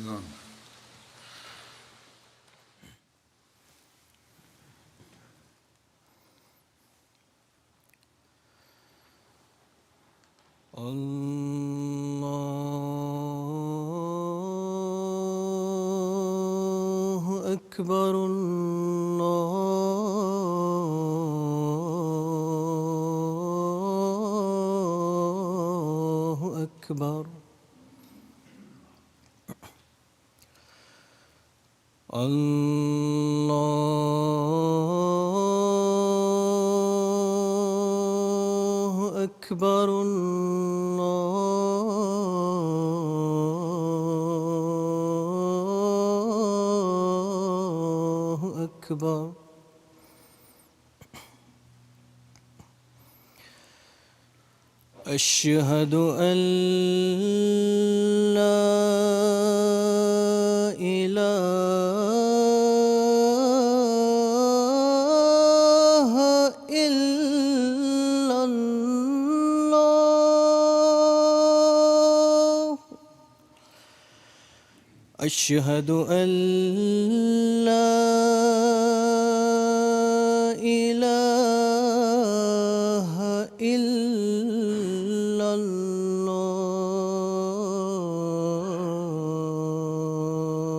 نعم. الله أكبر الله أكبر الله أكبر الله أكبر أشهد أن لا إله إلا الله أشهد أن لا إله إلا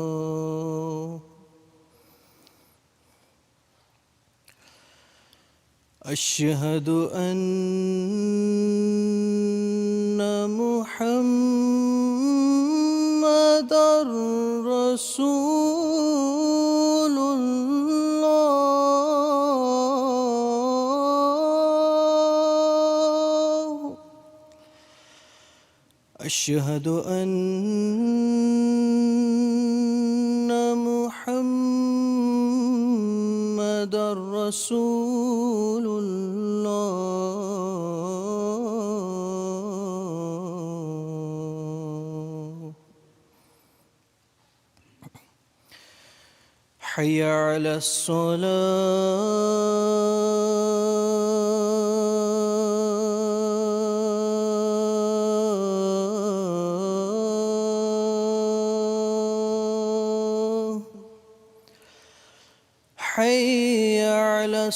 الله أشهد أن محمدًا رسول الله أشهد أن محمدًا رسول الله حي على الصلاة حي على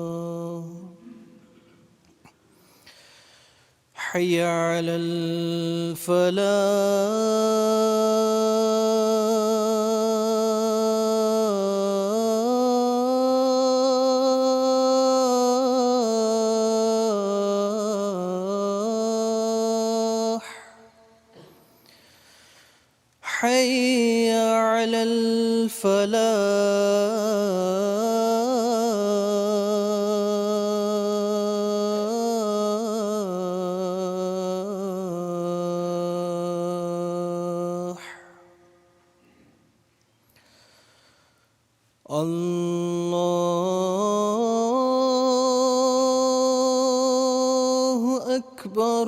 الصلاة حي على الفلاح حي على الفلاح الله أكبر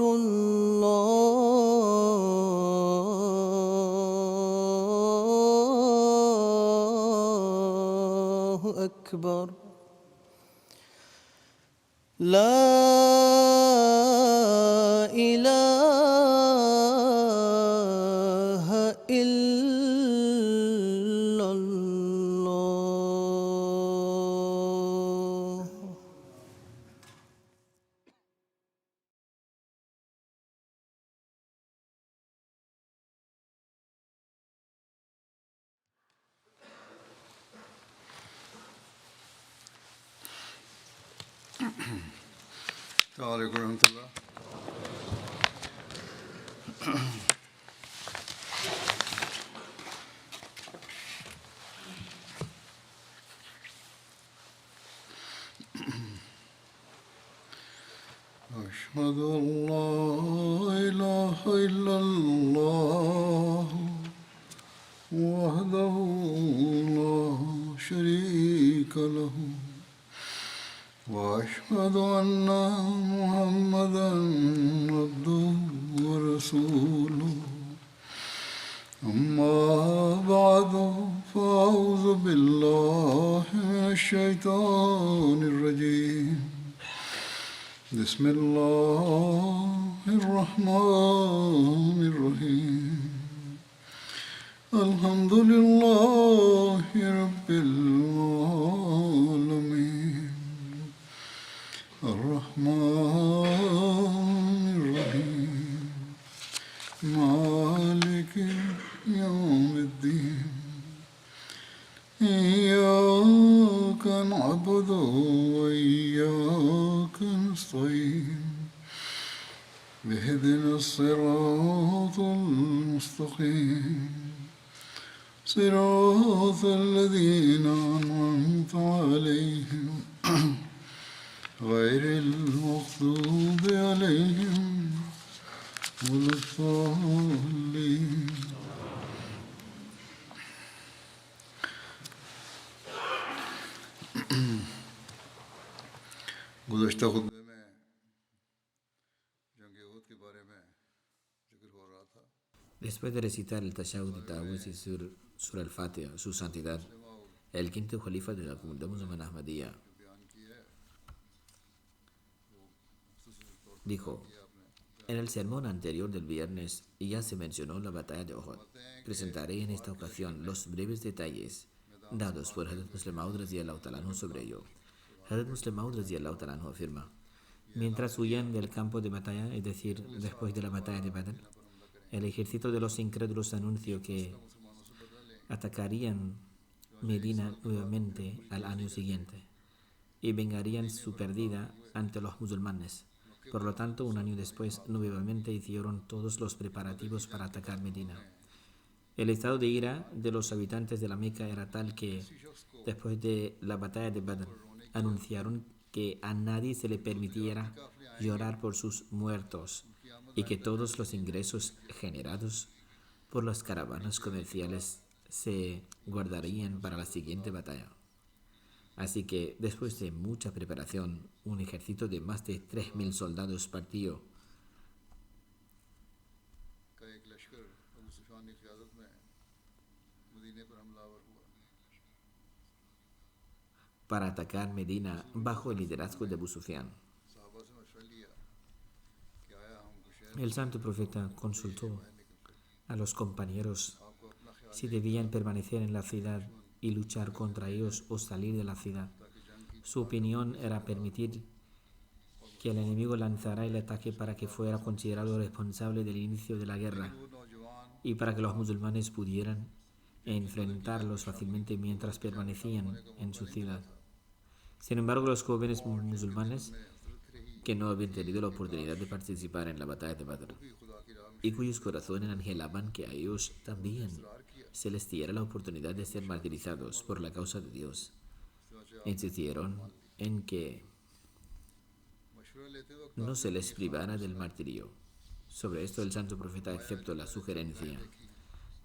الله أكبر لا إله إلا الله السلام عليكم ورحمة الله. أشهد أن لا إله إلا الله وحده لا شريك له وأشهد أن محمدًا عبده ورسوله أما بعد فأعوذ بالله من الشيطان الرجيم بسم الله الرحمن الرحيم الحمد لله رب العالمين الرحمن الرحيم مالك يوم الدين إياك نعبد وإياك نستعين اهدنا الصراط المستقيم صراط الذين أنعمت عليهم غير المغضوب عليهم ولا الضالين गुज़श्ता खुतबे में जंग उहद के बारे में जिक्र हो रहा था। Después de recitar el Tashahhud de Ta'awuz y Sur al-Fatiha, su santidad, el quinto califa de la comunidad musulmana Ahmadiyya, dijo: en el sermón anterior del viernes ya se mencionó la batalla de Uhud. Presentaré en esta ocasión los breves detalles dados por Hazrat Muslim Maud radhiyallahu ta'ala anhu sobre ello. Hazrat Muslim Maud radhiyallahu ta'ala anhu afirma: mientras huían del campo de batalla, es decir, después de la batalla de Badr, el ejército de los incrédulos anunció que atacarían Medina nuevamente al año siguiente y vengarían su pérdida ante los musulmanes. Por lo tanto, un año después, nuevamente hicieron todos los preparativos para atacar Medina. El estado de ira de los habitantes de la Meca era tal que, después de la batalla de Badr, anunciaron que a nadie se le permitiera llorar por sus muertos y que todos los ingresos generados por las caravanas comerciales se guardarían para la siguiente batalla. Así que, después de mucha preparación, un ejército de más de 3.000 soldados partió para atacar Medina bajo el liderazgo de Abu Sufyan. El santo profeta consultó a los compañeros si debían permanecer en la ciudad y luchar contra ellos o salir de la ciudad. Su opinión era permitir que el enemigo lanzara el ataque para que fuera considerado responsable del inicio de la guerra y para que los musulmanes pudieran enfrentarlos fácilmente mientras permanecían en su ciudad. Sin embargo, los jóvenes musulmanes que no habían tenido la oportunidad de participar en la batalla de Badr y cuyos corazones anhelaban que a ellos también se les diera la oportunidad de ser martirizados por la causa de Dios, insistieron en que no se les privara del martirio. Sobre esto el santo profeta aceptó la sugerencia.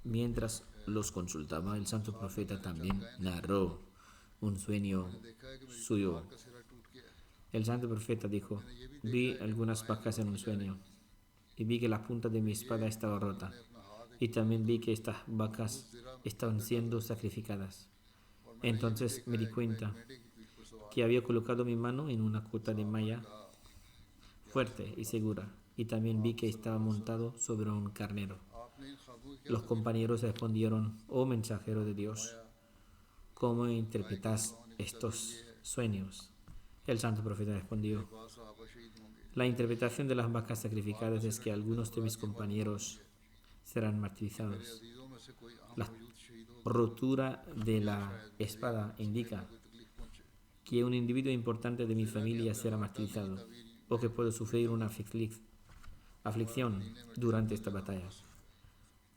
Mientras los consultaba, el santo profeta también narró un sueño suyo. El santo profeta dijo: vi algunas vacas en un sueño y vi que la punta de mi espada estaba rota, y también vi que estas vacas estaban siendo sacrificadas. Entonces me di cuenta que había colocado mi mano en una cota de malla fuerte y segura, y también vi que estaba montado sobre un carnero. Los compañeros respondieron: oh mensajero de Dios, ¿cómo interpretas estos sueños? El santo profeta respondió: la interpretación de las vacas sacrificadas es que algunos de mis compañeros serán martirizados. La rotura de la espada indica que un individuo importante de mi familia será martirizado o que puedo sufrir una aflicción durante esta batalla.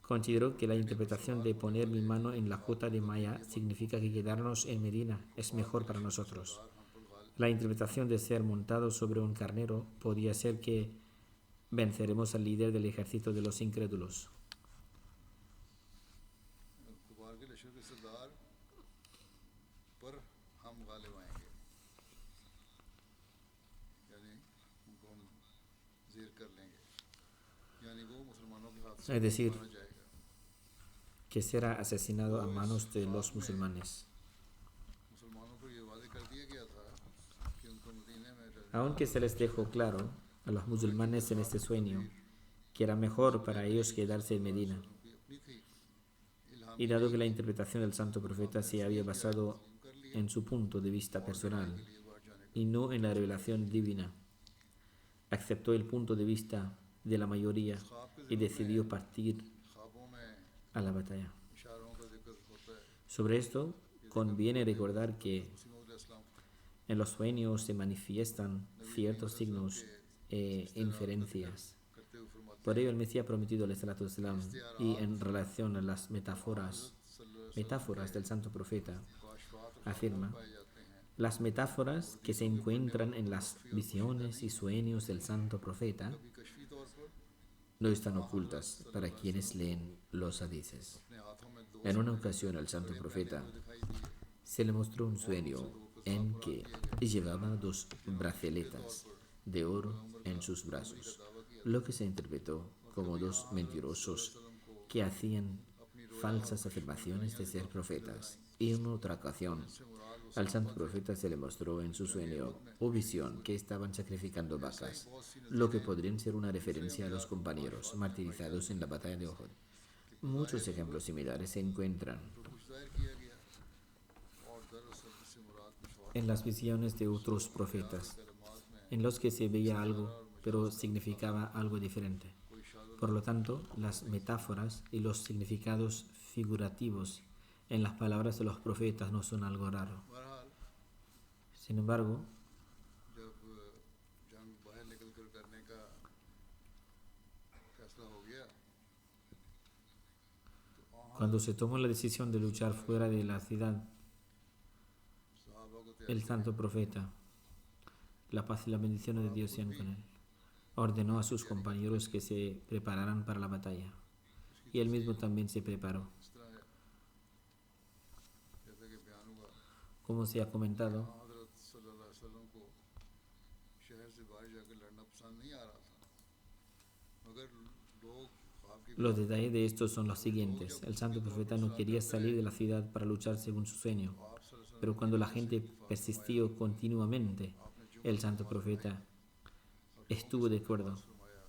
Considero que la interpretación de poner mi mano en la cota de malla significa que quedarnos en Medina es mejor para nosotros. La interpretación de ser montado sobre un carnero podría ser que venceremos al líder del ejército de los incrédulos. Es decir, que será asesinado a manos de los musulmanes. मुसलमानों को ये वादे कर दिया गया था कि उनको मदीने में रहने Aunque se les dejó claro a los musulmanes en este sueño que era mejor para ellos quedarse en Medina, की अपनी थी इल्हाम y dado que la interpretación del santo profeta se había basado en su punto de vista personal y no en la revelación divina, aceptó el punto de vista de la mayoría y decidió partir ख्वाबों में a la batalla. इशारों का जिक्र होता है Sobre esto, conviene recordar que मसीह मौद अलैहिस्सलाम en los sueños se manifiestan ciertos signos e inferencias. करते हुए फरमाते Por ello, el Mesías prometido, al-Islam, y en relación a las metáforas del santo profeta, afirma: las metáforas que se encuentran en las visiones y sueños del santo profeta हैं कशफी तौर पर no están ocultas para quienes leen los hadices. अपने हाथों में दो En una ocasión al santo profeta दिखाई दिए se le mostró un sueño en que llevaba dos braceletas de oro en sus brazos, lo que se interpretó como dos mentirosos que hacían falsas afirmaciones de ser profetas. Y en otra ocasión, al santo profeta se le mostró en su sueño o visión que estaban sacrificando vacas, lo que podrían ser una referencia a los compañeros martirizados en la batalla de Uhud. Muchos ejemplos similares se encuentran कुछ जाहिर किया गया और दरअसल इससे मुराद कुछ और en las visiones de otros profetas, en los que se veía algo, pero significaba algo diferente. Por lo tanto, las metáforas y los significados figurativos en las palabras de los profetas no son algo raro. बहरहाल Sin embargo, जब जंग बाहर निकल कर करने का फैसला हो गया cuando se tomó la decisión de luchar fuera de la ciudad, सहाबा को el santo profeta, la paz y la bendición de Dios sean con él, ordenó a sus compañeros que se prepararan para la batalla, y él mismo también se preparó. इस तरह है जैसे कि बयान हुआ Como se ha comentado, हज़रत सल्लल्लाहु अलैहि वसल्लम को शहर से बाहर जाकर लड़ना पसंद नहीं आ रहा था मगर लोग ख्वाब की los detalles de esto son los siguientes. El santo profeta no quería salir de la ciudad para luchar según su sueño, pero cuando la gente persistió continuamente, el santo profeta estuvo de acuerdo. फरमाया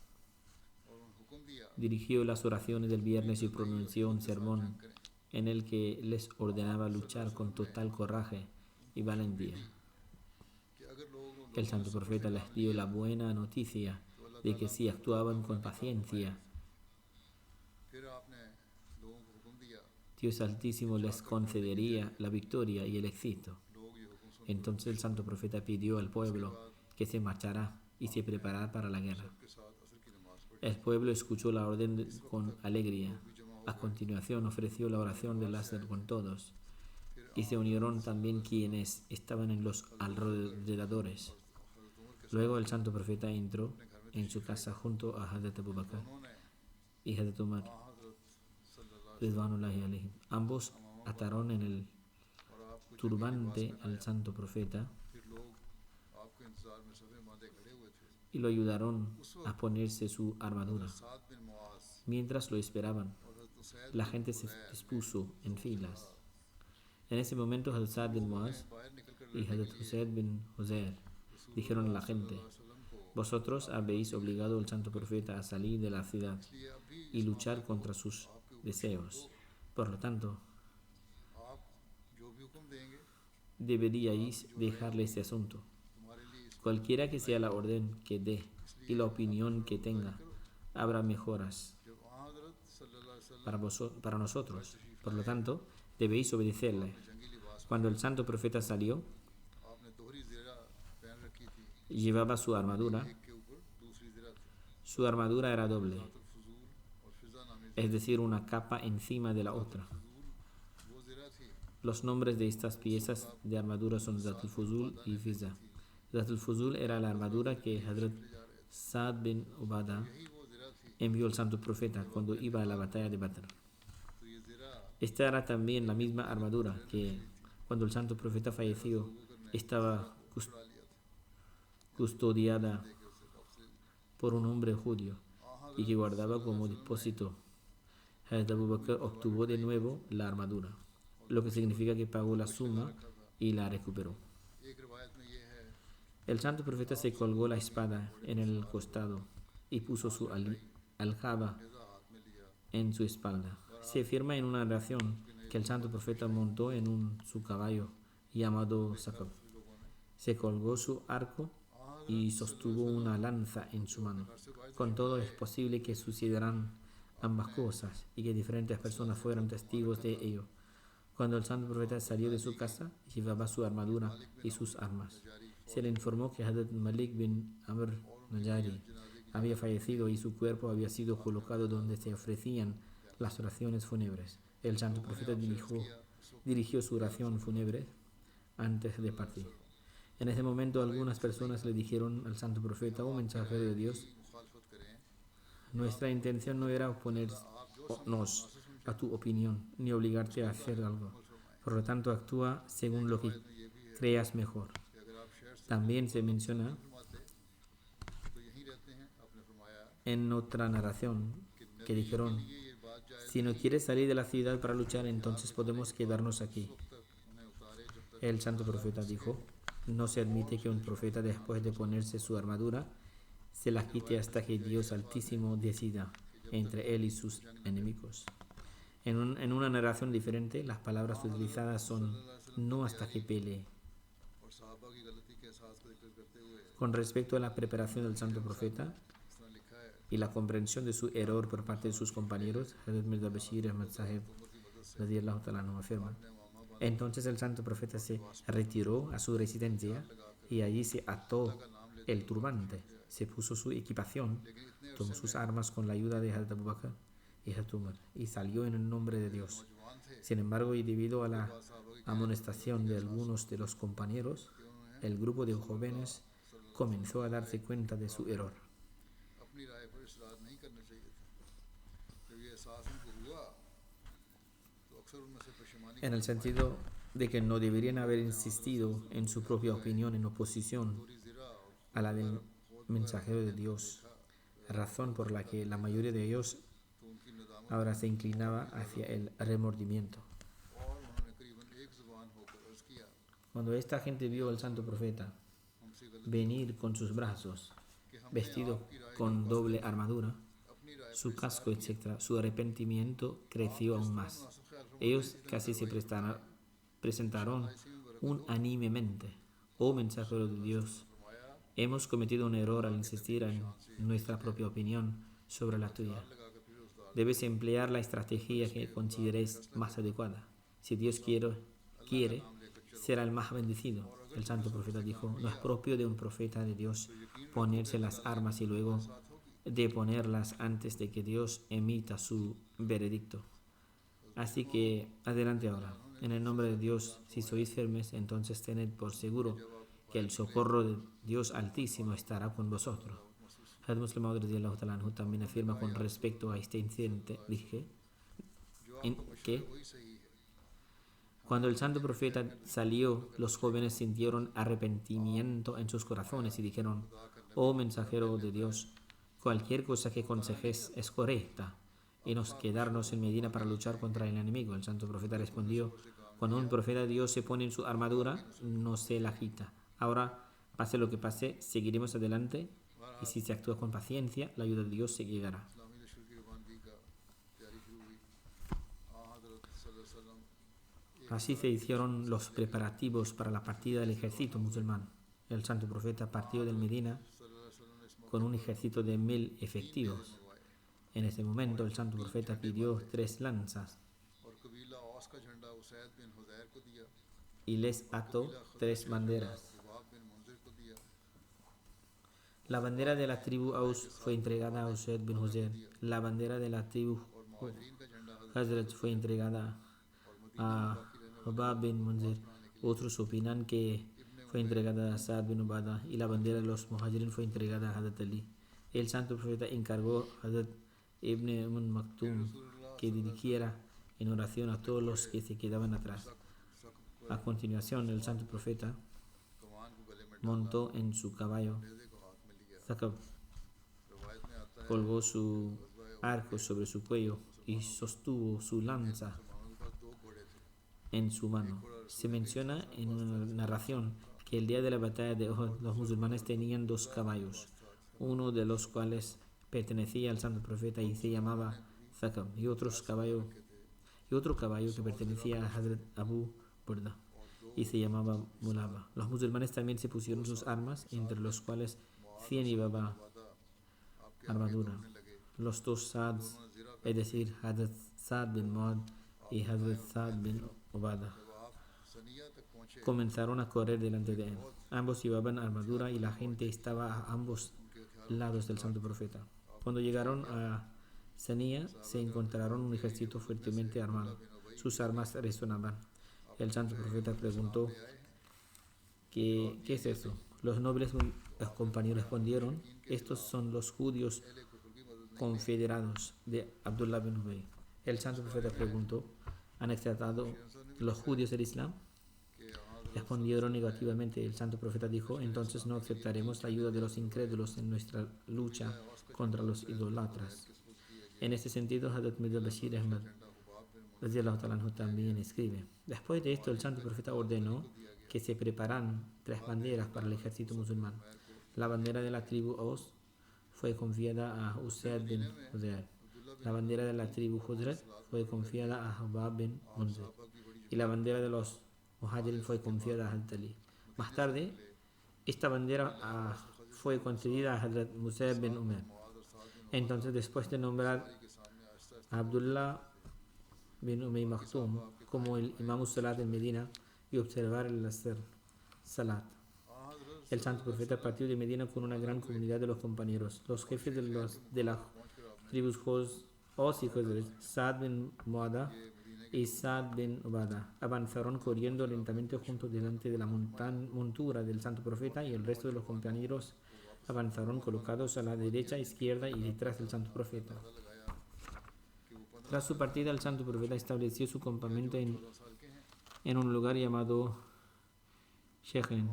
और उन हुक्म दिया Dirigió las oraciones del viernes y pronunció un sermón en el que les ordenaba luchar con total coraje y valentía. कि अगर लोग El santo profeta les dio la buena noticia de que si actuaban con paciencia, फिर आपने लोगों को हुक्म दिया Dios Altísimo les concedería la victoria y el éxito. लोग ये हुक्म सुन Entonces el santo profeta pidió al pueblo que se marchara y se preparara para la guerra. के साथ असर की नमाज पढ़ी El pueblo escuchó la orden con alegría. A continuación ofreció la oración del Asr con todos, y se unieron también quienes estaban en los alrededores. Luego el santo profeta entró en su casa junto a Hazrat Abu Bakr y Hazrat Umar, Ridwanullahi alayhim. Ambos ataron en el turbante al santo profeta फिर लोग आपके इंतजार में सफ़े बांधे खड़े हुए थे y lo ayudaron a ponerse su armadura. Saad bin Muaz Mientras lo esperaban, और हज़रत Usaid la gente se dispuso en filas. En ese momento, Hazrat Sa'd bin Muaz बाहर निकल कर y Hazrat Husayd bin Huzair dijeron a la gente: vosotros habéis obligado al santo profeta a salir de la ciudad y luchar contra sus deseos. Por lo tanto, आप जो भी हुक्म देंगे deberíais dejarle este asunto. तुम्हारे लिए इस Cualquiera que sea la orden que dé y la opinión que tenga, habrá mejoras जब हज़रत सल्लल्लाहु अलैहि वसल्लम para nosotros. Por lo tanto, debéis obedecerle. जंगी लिबास Cuando el santo profeta salió, आपने दोहरी ज़रा पहन रखी थी llevaba su armadura. एक के ऊपर दूसरी ज़रा थी Su armadura era doble, फजूल और फिजा नामी es decir, una capa encima de la otra. वो ज़रा थी Los nombres de estas piezas de armadura son Zatul Fuzul y Fiza. Zatul Fuzul era la armadura que Hazrat Sa'd bin Ubadah यही वो ज़रा थी envió al santo profeta cuando iba a la batalla de Badr. तो ये ज़रा Esta era también la misma armadura que, cuando el santo profeta falleció, estaba custodiada por un hombre judío y que guardaba como depósito Hazrat Abu Bakr obtuvo de nuevo la armadura, lo que significa que pagó la suma y la recuperó. एक रिवायत में ये है El santo profeta se colgó la espada en el costado y puso su aljaba Neza हाथ में लिया en su espalda. Se afirma en una narración que el santo profeta montó en su caballo llamado Sakab. Se colgó su arco y sostuvo una lanza en su mano. Con todo, es posible que sucederán ambas cosas y que diferentes personas fueran testigos de ello. Cuando el santo profeta salió de su casa, llevaba su armadura y sus armas. Se le informó que Hazrat Malik bin Amr Najari había fallecido y su cuerpo había sido colocado donde se ofrecían las oraciones fúnebres. El santo profeta dirigió su oración fúnebre antes de partir. En ese momento algunas personas le dijeron al santo profeta: "Oh mensajero de Dios, मुखालफत करें nuestra intención no era oponernos a tu opinión ni obligarte a hacer algo. Por lo tanto, actúa según lo que creas mejor". कि अगर आप शहर से También se menciona फरमाते तो यहीं रहते हैं आपने फरमाया en otra narración que dijeron: ये बात जायज़ "Si no quieres salir de la ciudad para luchar, entonces podemos quedarnos aquí". तक उन्हें उतारे जब तक El santo profeta dijo: "No se admite que un profeta, después de ponerse su armadura, se la quite hasta que Dios Altísimo decida entre él y sus enemigos". En una narración diferente, las palabras utilizadas son "no hasta que pelee". और साहबा की गलती के एहसास को जिक्र करते हुए Con respecto a la preparación del santo profeta इस तरह लिखा है y la comprensión de su error por parte de sus compañeros, Hazrat Mirza Bashir Ahmad Sahib radiyallahu ta'ala anhu afirma: entonces el santo profeta se retiró a su residencia y allí se ató el turbante, se puso su equipación, tomó sus armas con la ayuda de Hazrat Abu Bakr y Hazrat Umar y salió en el nombre de Dios. Sin embargo, y debido a la amonestación de algunos de los compañeros, el grupo de jóvenes comenzó a darse cuenta de su error. अपनी राय पर इसरार नहीं करना चाहिए था जब ये एहसास उनको हुआ तो अक्सर उनमें से पशेमानी En el sentido de que no deberían haber insistido en su propia opinión en oposición a la del mensajero de Dios, razón por la que la mayoría de ellos तो उनकी नदामत ahora se inclinaba hacia el remordimiento. और उन्होंने करीबन एक जुबान होकर अर्ज किया Cuando esta gente vio al santo profeta हमसे गलती venir con sus brazos, कि हमने vestido आपकी राय con doble armadura, अपनी राय su casco, etc., su arrepentimiento creció aún más. Ellos casi se presentaron unánimemente: "Oh mensajero de Dios, hemos cometido un error al insistir en nuestra propia opinión sobre la tuya. Debes emplear la estrategia que consideres más adecuada. Si Dios quiere, será el más bendecido". El santo profeta dijo: "No es propio de un profeta de Dios ponerse las armas y luego deponerlas antes de que Dios emita su veredicto. Así que adelante ahora. En el nombre de Dios, si sois firmes, entonces tened por seguro que el socorro de Dios Altísimo estará con vosotros". Hazrat Muslim Maud radiyallahu ta'ala anhu también afirma con respecto a este incidente, que वही सही है cuando el santo profeta salió, los jóvenes sintieron arrepentimiento en sus corazones y dijeron: "Oh mensajero de Dios, cualquier cosa que aconsejes es correcta y nos quedarnos en Medina para luchar contra el enemigo". El santo profeta respondió: "Cuando un profeta de Dios se pone en su armadura, no se la quita. Ahora, pase lo que pase, seguiremos adelante y si se actúa con paciencia, la ayuda de Dios se llegará". इस्लामी लश्कर की रवानगी का तैयारी शुरू हुई हज़रत सल्लल्लाहु अलैहि वसल्लम Así se hicieron los preparativos para la partida del ejército musulmán. El santo profeta partió del Medina con un ejército de 1000 efectivos. En ese momento el santo profeta pidió 3 lanzas और कबीला औस का झंडा उसैद बिन हुज़ैर को दिया y les ató 3 banderas. खुबाब बिन मुंजिर को दिया La bandera de la tribu Aus fue entregada a Usaid bin Huzair. La bandera de la tribu और मुहाजिरीन का झंडा Hazrat fue entregada a Hubab bin Munzir. Otros opinan que fue entregada a Sa'd bin Ubadah y la bandera de los muhajirin fue entregada a Hazrat Ali. El santo profeta encargó a Hazrat Ibn Maktum que dirigiera en oración a todos los que se quedaban atrás. A continuación, el santo profeta कमान को गले में montó en su caballo, नेज़े को हाथ में लिया Sakab, रवायत में आता है colgó su arco sobre su cuello y sostuvo su lanza मुसलमानों के पास 2 घोड़े थे en su mano. Se menciona en una narración que el día de la batalla de Uhud los musulmanes tenían 2 caballos, uno de los cuales pertenecía al santo profeta y se llamaba Thaqab, y otro caballo que pertenecía a Hazrat Abu Burda y se llamaba Mulaba. Los musulmanes también se pusieron sus armas, entre los cuales 100 llevaba आपके armadura. दौड़ने लगे Los 2 Saads, es decir, Hazrat Saad bin Muad y Hazrat Saad bin Ubada, जब आप सनिया तक पहुंचे comenzaron a correr delante de él. Ambos llevaban armadura y la gente estaba a ambos lados del santo profeta. Cuando llegaron a Sanía, se encontraron un ejército fuertemente armado. Sus armas resonaban. El santo profeta preguntó, ¿qué es eso? Los nobles compañeros respondieron, estos son los judíos confederados de Abdullah bin Ubay. El santo profeta preguntó, ¿han aceptado los judíos el Islam? Respondieron negativamente. El santo profeta dijo, entonces no aceptaremos la ayuda de los incrédulos en nuestra lucha contra los idólatras. En este sentido, Hazrat Mirza Bashir Ahmad radiyallahu ta'ala anhu también escribe, después de esto el santo profeta ordenó que se preparan 3 banderas para el ejército musulmán. La bandera de la tribu Aus fue confiada a Usayd bin Hudayr. La bandera de la tribu Hudrat fue confiada a Hubab bin Munzir. Y la bandera de los Muhajirin fue confiada a Hazrat Ali. Más tarde, esta bandera fue concedida a Hazrat Musab bin Umar. Entonces, después de nombrar a Abdullah bin Umay Maktoum como el Imam Salat en Medina y observar el Asr Salat, el santo profeta partió de Medina con una gran comunidad de los compañeros. Los jefes de las tribus Aus y Khazraj, Saad bin Muada y Saad bin Ubada, avanzaron corriendo lentamente juntos delante de la montura del santo profeta, y el resto de los compañeros avanzaron colocados a la derecha, izquierda y detrás del santo profeta. Tras su partida, el santo profeta estableció su campamento en un lugar llamado Shekhen.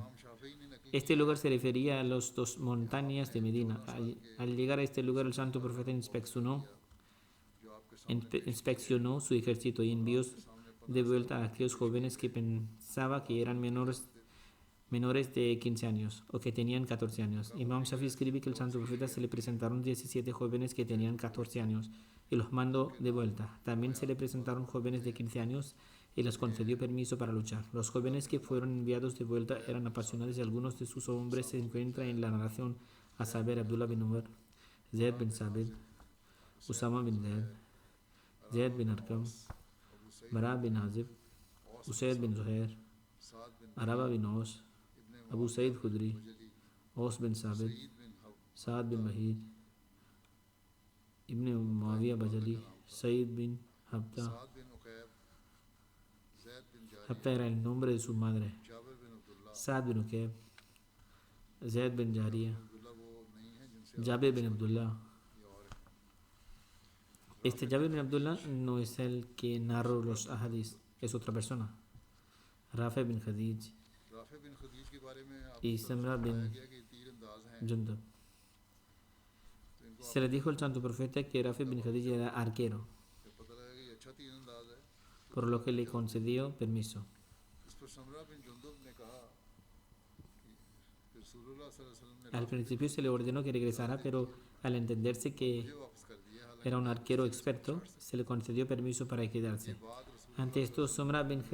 Este lugar se refería a las 2 montañas de Medina. Al llegar a este lugar, el santo profeta inspeccionó su ejército y envió de vuelta a aquellos jóvenes que pensaba que eran menores de 15 años o que tenían 14 años. Imam Shafi escribe que el santo profeta se le presentaron 17 jóvenes que tenían 14 años y los mandó de vuelta. También se le presentaron jóvenes de 15 años y les concedió permiso para luchar. Los jóvenes que fueron enviados de vuelta eran apasionados y algunos de sus hombres se encuentran en la narración, a saber Abdullah bin Umar, Zayd bin Sabit, Usama bin Zayd, Zayd bin Arqam, Bara bin Azib, Usayd bin Zuhair, Araba bin Aus, Abu Said Khudri, Aus bin Sabit, Saad bin Bahir, Ibn Muawiyah Bajali, Said bin Habta. Habta era el nombre de su madre. Saad bin Uqayb, Zayd bin Jariya, Jabir bin Abdullah. Este Jabir bin Abdullah no es el que narró los ahadis, es otra persona. Rafi bin Khadij y Samra bin Jundab. Se le dijo al santo profeta que Rafi bin Khadij era arquero, por lo que le concedió permiso. Al principio se le ordenó que regresara, pero al entenderse que era un arquero experto, se le concedió permiso para quedarse. Ante esto, Samra bin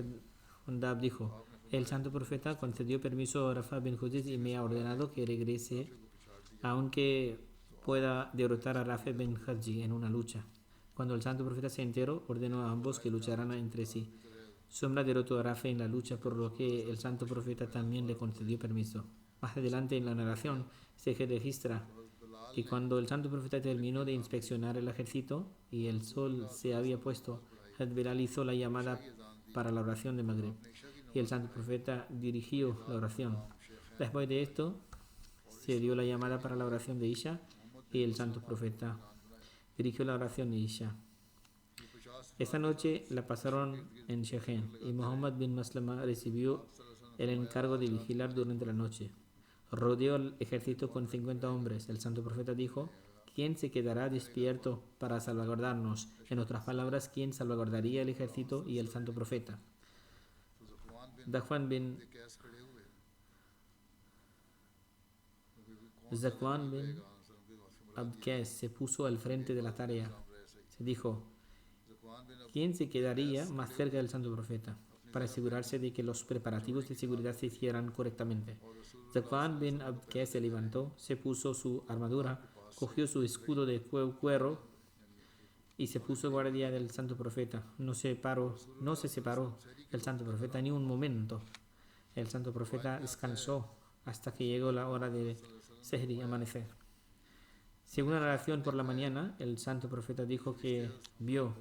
Jundab dijo, el santo profeta concedió permiso a Rafi bin Khadij y me ha ordenado que regrese, aunque pueda derrotar a Rafi bin Khadij en una lucha. Cuando el santo profeta se enteró, ordenó a ambos que lucharan entre sí. Samra derrotó a Rafi en la lucha, por lo que el santo profeta también le concedió permiso. Más adelante en la narración se registra que cuando el santo profeta terminó de inspeccionar el ejército y el sol se había puesto, Hazrat Bilal hizo la llamada para la oración de Maghrib y el santo profeta dirigió la oración. Después de esto se dio la llamada para la oración de Isha y el santo profeta dirigió la oración de Isha. Esta noche la pasaron en Shekhen y Muhammad bin Maslama recibió el encargo de vigilar durante la noche. Rodeó el ejército con 50 hombres. El santo profeta dijo ¿quién se quedará despierto para salvaguardarnos? En otras palabras, ¿quién salvaguardaría el ejército y el santo profeta? तो ज़फ़वान बिन Zakwan bin कैस खड़े हुए, क्योंकि कौन सा Zakwan नबी bin रहेगा वसल्लम की माफ़ी मुराद ये Abqais se puso al frente de la tarea. काम रहे सही। Se dijo, ज़फ़वान बिन ¿quién se quedaría más cerca del santo profeta para asegurarse de que los preparativos de seguridad se hicieran correctamente? Zakwan bin Abqais se levantó, se puso su armadura, cogió su escudo de cuero y se puso guardia del santo profeta. No se separó del santo profeta ni un momento. El santo profeta descansó hasta que llegó la hora de Sehri, amanecer. Según la narración por la mañana, el santo profeta dijo que vio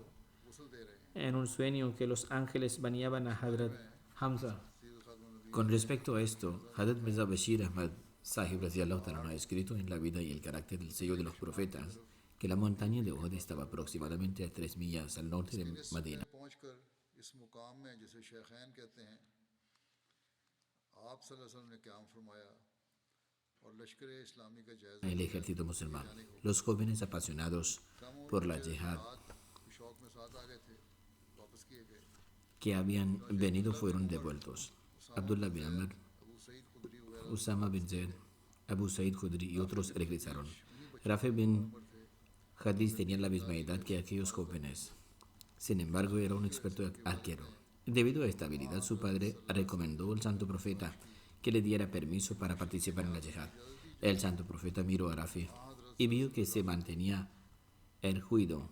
गुस्ल दे रहे हैं। en un sueño que los ángeles bañaban a Hadrat Hamza. Syed ख़ातमुन नबी Con respecto a esto, Hadrat Mirza Bashir Ahmad Sahib radhiyallahu ta'ala ha escrito en La vida y el carácter del sello de los profetas que la montaña de Uhud estaba aproximadamente a 3 millas al norte de Medina. पहुंचकर इस मुकाम में जिसे शेखैन कहते हैं, आप सल्लल्लाहु अलैहि वसल्लम ने क़याम फरमाया और लश्कर इस्लामी का जायज़ा El ejército musulmán, los jóvenes apasionados por la jihad शौक में साथ आ गए थे, वापस किए गए। que habían venido fueron devueltos. Abdullah bin Amr, Abu सईद खुदरी वगैरह Usama bin Zaid, Abu Said Khudri y otros regresaron. Rafi bin Hadis tenía la misma edad que aquellos jóvenes. Sin embargo, era un experto arquero. Debido a esta habilidad, su padre recomendó al santo profeta que le diera permiso para participar en la yihad. El santo profeta miró a Rafi y vio que se mantenía erguido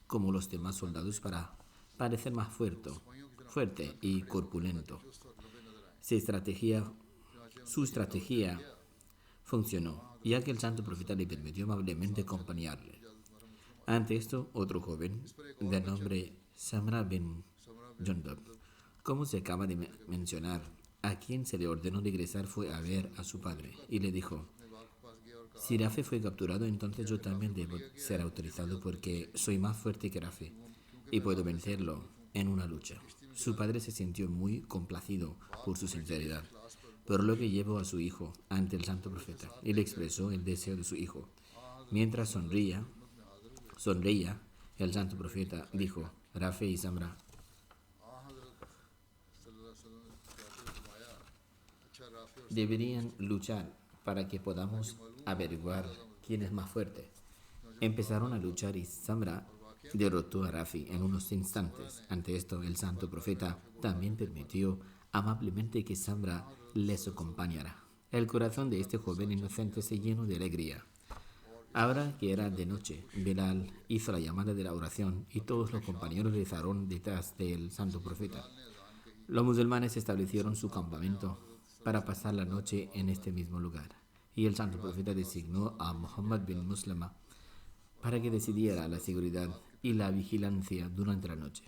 como los demás soldados para parecer más fuerte y corpulento. Su estrategia funcionó, ya que el santo profeta le permitió amablemente acompañarle. Ante esto, otro joven, de nombre Samra bin Jundub, como se acaba de mencionar, a quien se le ordenó regresar, fue a ver a su padre y le dijo: si Rafi fue capturado, entonces yo también debo ser autorizado porque soy más fuerte que Rafi y puedo vencerlo en una lucha. Su padre se sintió muy complacido por su sinceridad, por lo que llevó a su hijo ante el santo profeta y le expresó el deseo de su hijo. Mientras sonreía, el santo profeta dijo: Rafi y Samra, deberían luchar para que podamos averiguar quién es más fuerte. Empezaron a luchar y Samra derrotó a Rafi en unos instantes. Ante esto, el santo profeta también permitió amablemente que Samra les acompañara. El corazón de este joven inocente se llenó de alegría. Ahora que era de noche, Bilal hizo la llamada de la oración y todos los compañeros rezaron detrás del santo profeta. Los musulmanes establecieron su campamento para pasar la noche en este mismo lugar, y el santo profeta designó a Muhammad bin Muslima para que decidiera la seguridad y la vigilancia durante la noche.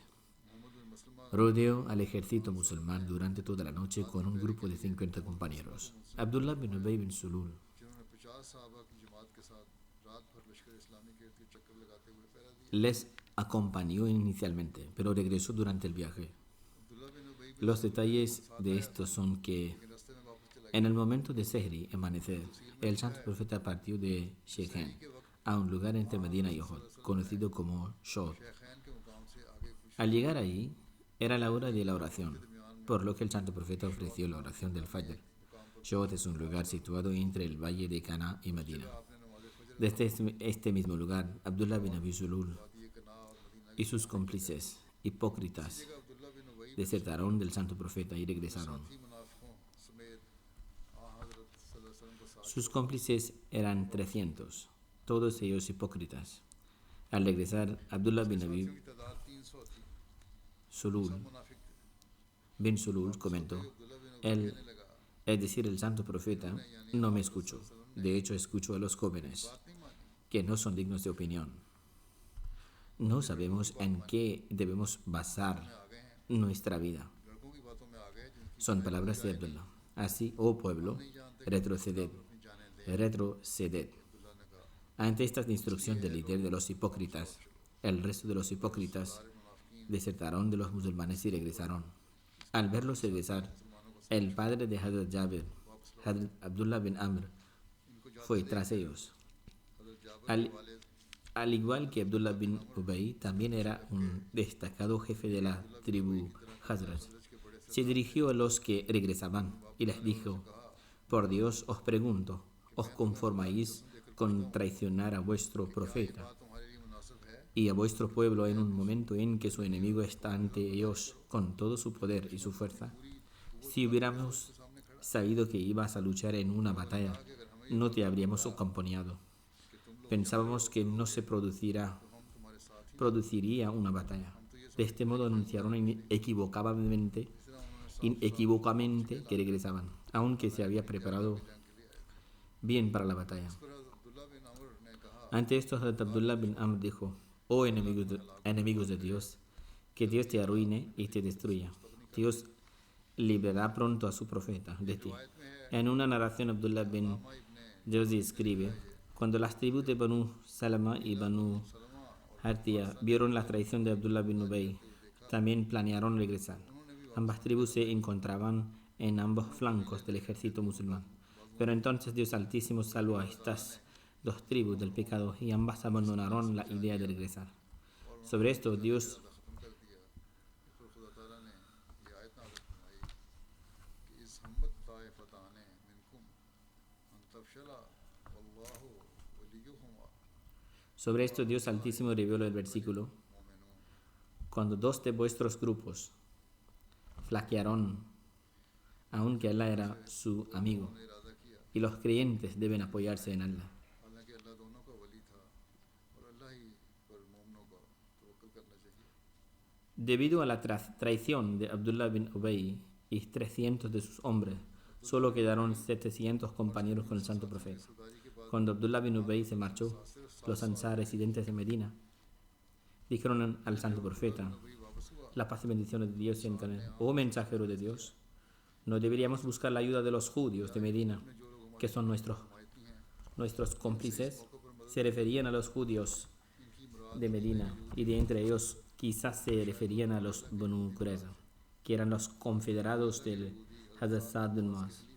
Rodeó al ejército musulmán durante toda la noche con un grupo de 50 compañeros. Abdullah bin Ubay bin Sulul जिन्होंने 50 साहबा की जमात के साथ रात भर लश्कर इस्लामी के इर्द गिर्द चक्कर लगाते हुए पहरा दिया। les acompañó inicialmente, pero regresó durante el viaje. Abdullah bin उबई Los detalles de esto son que के रास्ते में वापस चला en el momento de Sehri, amanecer, el santo profeta partió de Shekhen a un lugar entre Medina y Uhud, conocido como Shod. शेखैन के मुकाम से आगे कुछ Al llegar ahí, era la hora de la oración, por lo que el santo profeta ofreció la oración del Fajr. Shod es un lugar situado entre el valle de Cana y Medina. Desde este mismo lugar, Abdullah bin Abi Sulul ये कना और Medina y sus cómplices hipócritas Abdullah bin Ubayy desertaron del santo profeta y regresaron. की मुनाफिकों समेत हज़रत सल्लल्लाहु अलैहि वसल्लम को साथ Sus cómplices eran 300, todos ellos hipócritas. Al regresar, Abdullah bin Abi की तादाद 300 थी। Sulul मुनाफिक थे। bin Sulul comentó: es decir, el santo profeta no me escuchó. De hecho, escucho a los jóvenes, que no son dignos de opinión. No sabemos en qué debemos basar nuestra vida. लड़कों की बातों में आ गए जिनकी Son palabras de Abdullah. Así, oh pueblo, retroceded. Retroceded. Ante esta instrucción del líder de los hipócritas, el resto de los hipócritas desertaron de los musulmanes y regresaron. Al verlos regresar, el padre de Hadrat Jabir, Hadrat Abdullah bin Amr, fue tras ellos. Al, al igual que Abdullah bin Ubay, también era un destacado jefe de la tribu Hazraj. Se dirigió a los que regresaban y les dijo: por Dios os pregunto, ¿os conformáis con traicionar a vuestro profeta y a vuestro pueblo en un momento en que su enemigo está ante ellos con todo su poder y su fuerza? Si hubiéramos sabido que ibas a luchar en una batalla, no te habríamos acompañado. Pensábamos que no se produciría una batalla. De este modo anunciaron inequívocamente que regresaban, aunque se había preparado bien para la batalla. Ante esto, Hazrat Abdullah bin Amr dijo: oh enemigos de Dios, que Dios te arruine y te destruya. Dios librará pronto a su profeta de ti. En una narración, Abdullah bin Jawzi escribe: cuando las tribus de Banu Salama y Banu Hartia vieron la traición de Abdullah bin Ubay, también planearon regresar. Ambas tribus se encontraban en ambos flancos del ejército musulmán. Pero entonces Dios Altísimo salvó a estas dos tribus del pecado y ambas abandonaron la idea de regresar. Sobre esto, Dios Altísimo reveló el versículo: cuando dos de vuestros grupos flaquearon, aunque Allah era su amigo, y los creyentes deben apoyarse en Allah. Debido a la traición de Abdullah bin Ubay y 300 de sus hombres, solo quedaron 700 compañeros con el santo profeta. Cuando Abdullah bin Ubay se marchó, los ansar residentes de Medina dijeron al santo profeta: la paz y bendiciones de Dios sean con él. Oh mensajero de Dios, no deberíamos buscar la ayuda de los judíos de Medina, que son nuestros cómplices. Se referían a los judíos de Medina, y de entre ellos quizás se referían a los Banu Qurayza, que eran los confederados del Hazrat Sa'd bin Mu'az.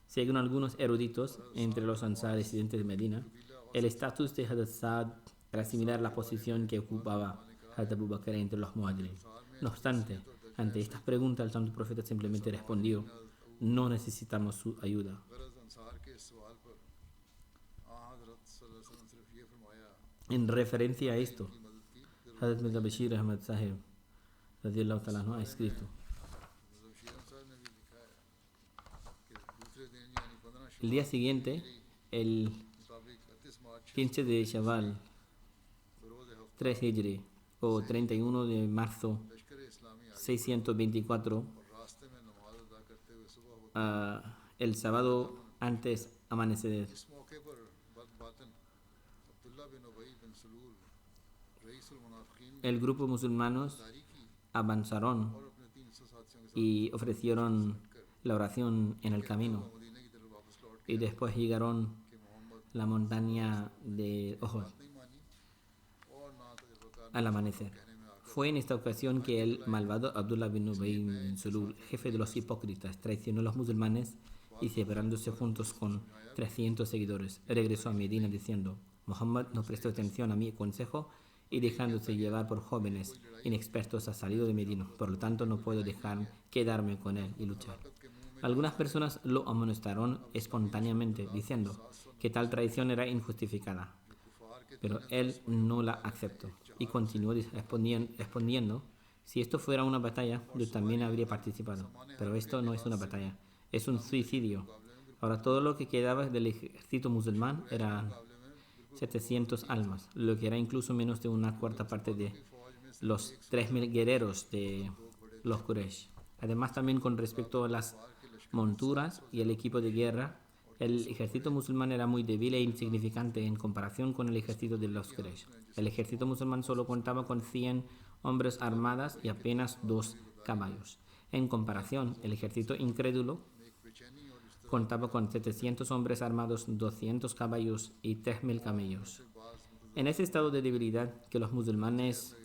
Según algunos eruditos, entre los ansar residentes de Medina, el estatus de Hazrat Sa'd era similar a la posición que ocupaba Hazrat Abu Bakr entre los muhajirin. No obstante, ante estas preguntas, el santo profeta simplemente respondió: no necesitamos su ayuda. En referencia a esto, Hazrat Mirza Bashir Ahmad Sahib radiyallahu ta'ala anhu ha escrito: el día siguiente, el 15 de Shawwal 3 Hijri o 31 de marzo 624, el sábado antes amanecer, el grupo musulmanos avanzaron y ofrecieron la oración en el camino, y después llegaron a la montaña de Uhud al amanecer. Fue en esta ocasión que el malvado Abdullah bin Ubay bin Sulul, jefe de los hipócritas, traicionó a los musulmanes y, separándose juntos con 300 seguidores, regresó a Medina diciendo: Muhammad no prestó atención a mi consejo y, dejándose llevar por jóvenes inexpertos, ha salido de Medina. Por lo tanto, no puedo dejar quedarme con él y luchar. Algunas personas lo amonestaron espontáneamente, diciendo que tal traición era injustificada, pero él no la aceptó y continuó respondiendo: si esto fuera una batalla, yo también habría participado, pero esto no es una batalla, es un suicidio. Ahora todo lo que quedaba del ejército musulmán eran 700 almas, lo que era incluso menos de una cuarta parte de los 3.000 guerreros de los Quraysh. Además, también con respecto a las monturas y el equipo de guerra, el ejército musulmán era muy débil e insignificante en comparación con el ejército de los Quraysh. El ejército musulmán solo contaba con 100 hombres armados y apenas 2 caballos. En comparación, el ejército incrédulo contaba con 700 hombres armados, 200 caballos y 3.000 camellos. En ese estado de debilidad que los musulmanes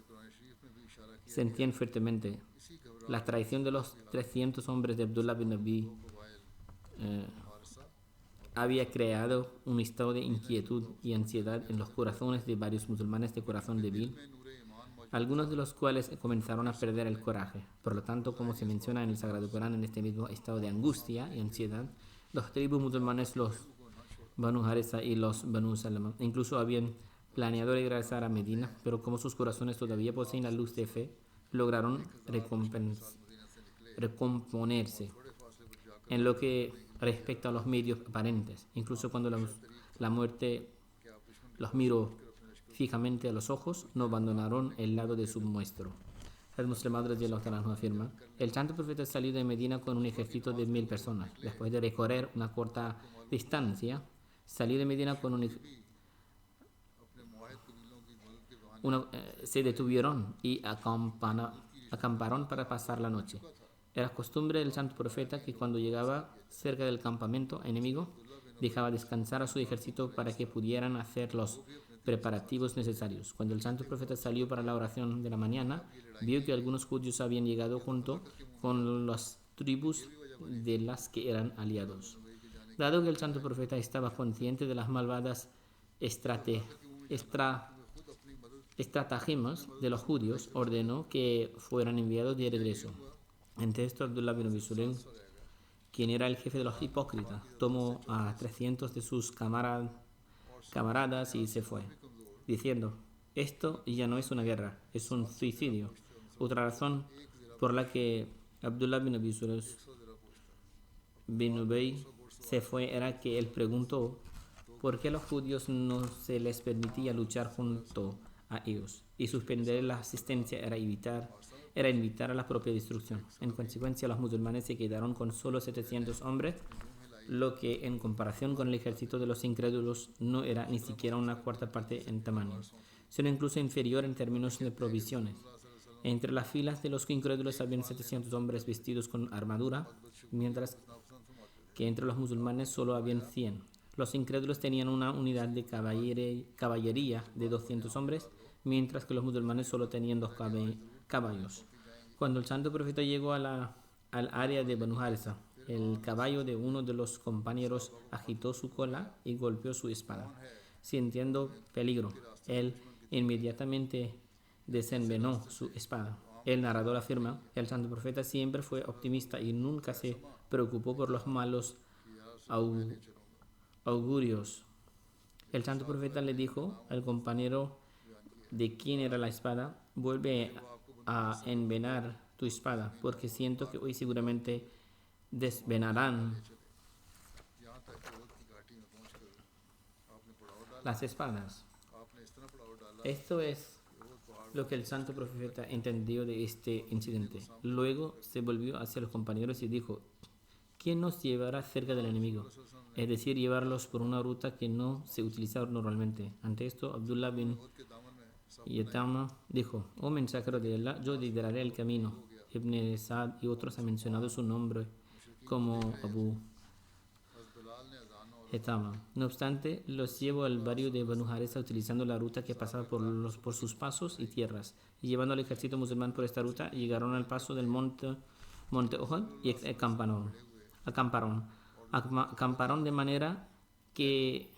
sentían fuertemente, la traición de los 300 hombres de Abdullah bin Abi había creado un estado de inquietud y ansiedad en los corazones de varios musulmanes de corazón débil, algunos de los cuales comenzaron a perder el coraje. Por lo tanto, como se menciona en el Sagrado Corán, en este mismo estado de angustia y ansiedad, los tribus musulmanes, los Banu Harisa y los Banu Salama, incluso habían planeado regresar a Medina, pero como sus corazones todavía poseen la luz de fe, lograron recomponerse. En lo que respecta a los medios aparentes, incluso cuando la muerte los miró fijamente a los ojos, no abandonaron el lado de su maestro. El Muslim radiyallahu afirma: el santo profeta salió de Medina con un ejército de 1000 personas. Después de recorrer una corta distancia, salió de Medina con se detuvieron y acamparon para pasar la noche. Era costumbre del santo profeta que cuando llegaba cerca del campamento enemigo, dejaba descansar a su ejército para que pudieran hacer los preparativos necesarios. Cuando el santo profeta salió para la oración de la mañana, vio que algunos judíos habían llegado junto con las tribus de las que eran aliados. Dado que el santo profeta estaba consciente de las malvadas estratagemas de los judíos, ordenó que fueran enviados de regreso. Ante esto, Abdullah bin Abi Sulaym, quien era el jefe de los hipócritas, tomó a 300 de sus camaradas y se fue, diciendo: esto ya no es una guerra, es un suicidio. Otra razón por la que Abdullah bin Abi Sulaym bin Ubay se fue era que él preguntó por qué a los judíos no se les permitía luchar junto a ellos, y suspender la asistencia era invitar a la propia destrucción. En consecuencia, los musulmanes se quedaron con solo 700 hombres, lo que en comparación con el ejército de los incrédulos no era ni siquiera una cuarta parte en tamaño, sino incluso inferior en términos de provisiones. Entre las filas de los incrédulos habían 700 hombres vestidos con armadura, mientras que entre los musulmanes solo habían 100. Los incrédulos tenían una unidad de caballería de 200 hombres, mientras que los musulmanes solo tenían 2 caballos. Cuando el santo profeta llegó al área de Banu Harisa, el caballo de uno de los compañeros agitó su cola y golpeó su espada. Sintiendo peligro, él inmediatamente desenvainó su espada. El narrador afirma: el santo profeta siempre fue optimista y nunca se preocupó por los malos augurios. El santo profeta le dijo al compañero de quien era la espada: vuelve a envenenar tu espada, porque siento que hoy seguramente desvenarán las espadas. Esto es lo que el santo profeta entendió de este incidente. Luego se volvió hacia los compañeros y dijo: ¿quién nos llevará cerca del enemigo? Es decir, llevarlos por una ruta que no se utiliza normalmente. Ante esto, Abdullah bin Yatama dijo: oh mensajero de Allah, yo lideraré el camino. Ibn Sa'd y otros han mencionado su nombre como Abu Yatama. No obstante, los llevó al barrio de Banu Harisa utilizando la ruta que pasaba por sus pasos y tierras. Y llevando al ejército musulmán por esta ruta, llegaron al paso del monte Uhud y acamparon de manera que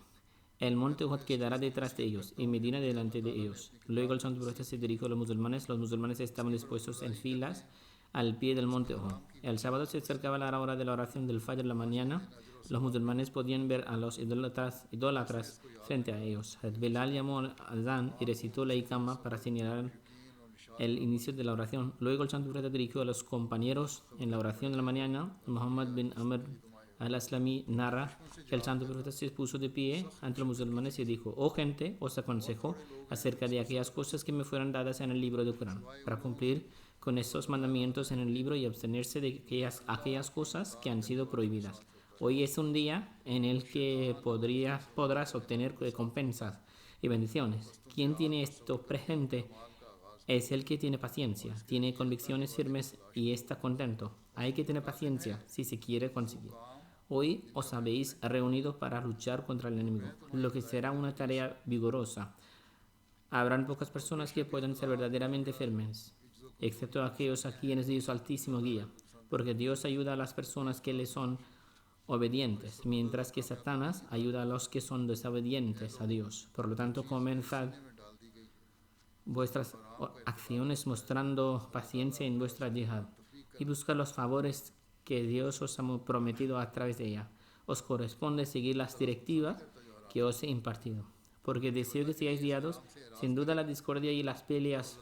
el monte Uhud quedará detrás de ellos y Medina delante de ellos. Luego el santo profeta se dirigió a los musulmanes. Los musulmanes estaban dispuestos en filas al pie del monte Uhud. El sábado se acercaba la hora de la oración del Fajr en la mañana. Los musulmanes podían ver a los idólatras frente a ellos. Bilal llamó al azán y recitó la ikama para señalar el inicio de la oración. Luego el santo profeta dirigió a los compañeros en la oración de la mañana. Muhammad bin Amr al-Aslami narra que el santo profeta se puso de pie ante los musulmanes y dijo: oh gente, os aconsejo acerca de aquellas cosas que me fueron dadas en el libro del Corán, para cumplir con estos mandamientos en el libro y abstenerse de aquellas cosas que han sido prohibidas. Hoy es un día en el que podrás obtener recompensas y bendiciones. Quien tiene esto presente es el que tiene paciencia, tiene convicciones firmes y está contento. Hay que tener paciencia si se quiere conseguir. Hoy os habéis reunido para luchar contra el enemigo, lo que será una tarea vigorosa. Habrán pocas personas que puedan ser verdaderamente firmes, excepto aquellos a quienes Dios Altísimo guía, porque Dios ayuda a las personas que le son obedientes, mientras que Satanás ayuda a los que son desobedientes a Dios. Por lo tanto, comenzad vuestras acciones mostrando paciencia en vuestra yihad y buscar los favores que Dios os ha prometido a través de ella. Os corresponde seguir las directivas que os he impartido, porque deseo que seáis guiados. Sin duda la discordia y las peleas